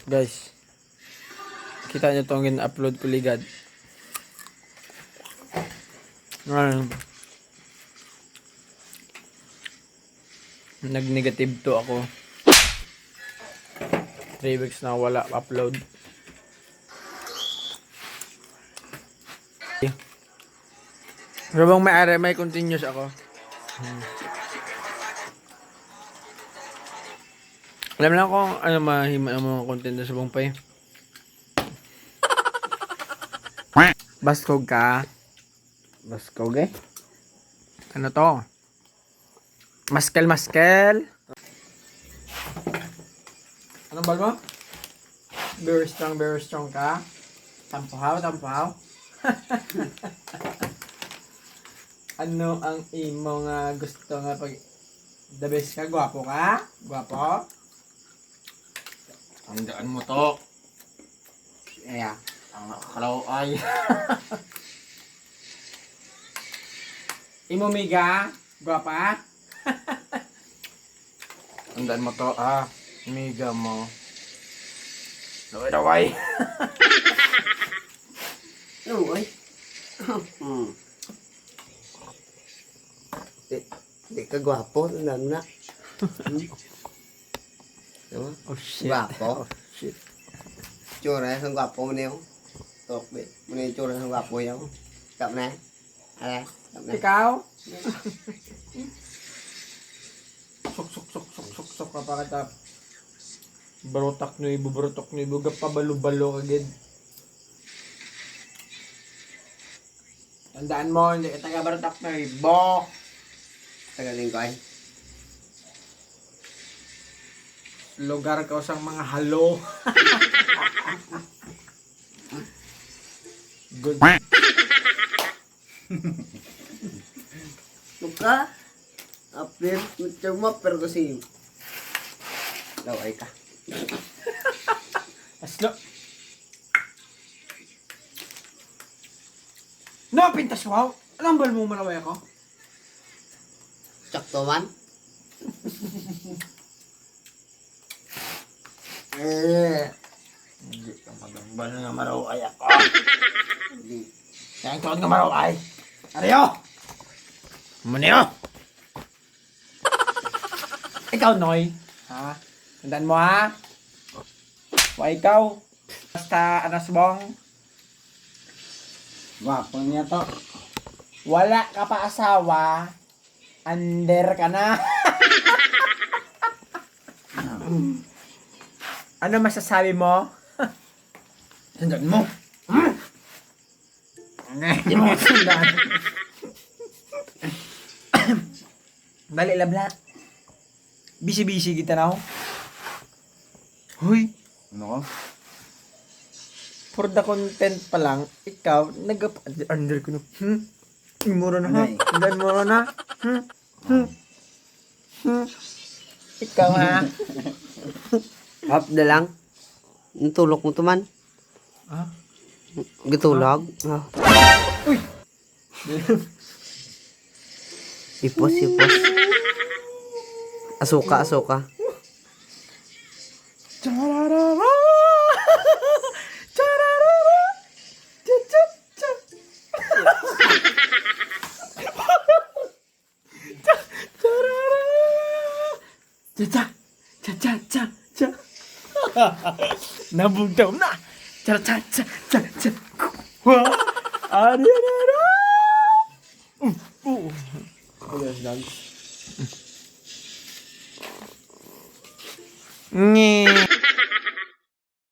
Guys, kita nyo itong in-upload ko ligad. Ngayon, nag-negative to ako. 3 weeks na wala upload. Pero bang may continuous ako. Alam lang kung ano mahima ang mga content na sa Bongpay. Baskog ka. Baskog eh. Ano to? Maskel. Anong bal mo? Very strong ka. Tampahaw. Ano ang imo nga gusto nga pag the best ka? Gwapo ka? Gwapo? Tandaan mo to. Yeah. Ang nakakalaw ay. Imo miga? Gwapa? Tandaan mo to Miga mo. Daway. Uy. Di ka gwapo, tandaan na. Diba? Oh shit. Gwapo. Oh shit. Tsura ang gwapo mo niyo. Tokbe. Muna yung tsura ang gwapo niyo. Kap na. Ala. Kap na. Ikaw? Sok ka pa katap. Barotak nyo ibo gapabalo-balo kagid. Tandaan mo, hindi ka taga barotak na ibo. Tagaling ko ay. Lugar ka usang mga halo. Good. Luka. Apir. Cuma per kasi. Daway ka. Aslo. No, pintas wow. Alam ba mo malaway ako? Sakto man. Hindi ka magambal nga maraway ako. Hindi. Kaya ang tuwad nga maraway. Ariyo! Maniyo! Ikaw, Noy. Ha? Tandaan mo, ha? Wa ikaw. Basta, anasbong. Wapo niya to. Wala ka pa asawa. Under ka na. Ano masasabi mo? Tandaan mo. Hindi mo tandaan. Dali, labla. Busy kita na ako. Hoy. Ano ko? For the content pa lang, ikaw, under ko na. Mura na ha? Tandaan mo na. Ikaw ha? Hap na lang. Tulok mo to man. Ha? Gitulog. Uy! Ipos. Asuka. Chararara! Chararara! Cha-cha-cha! Chararara! Cha-cha! Cha-cha-cha-cha! Nabugtaw na! Cha-cha-cha-cha-cha! Ararara! Yes, dance. Nye.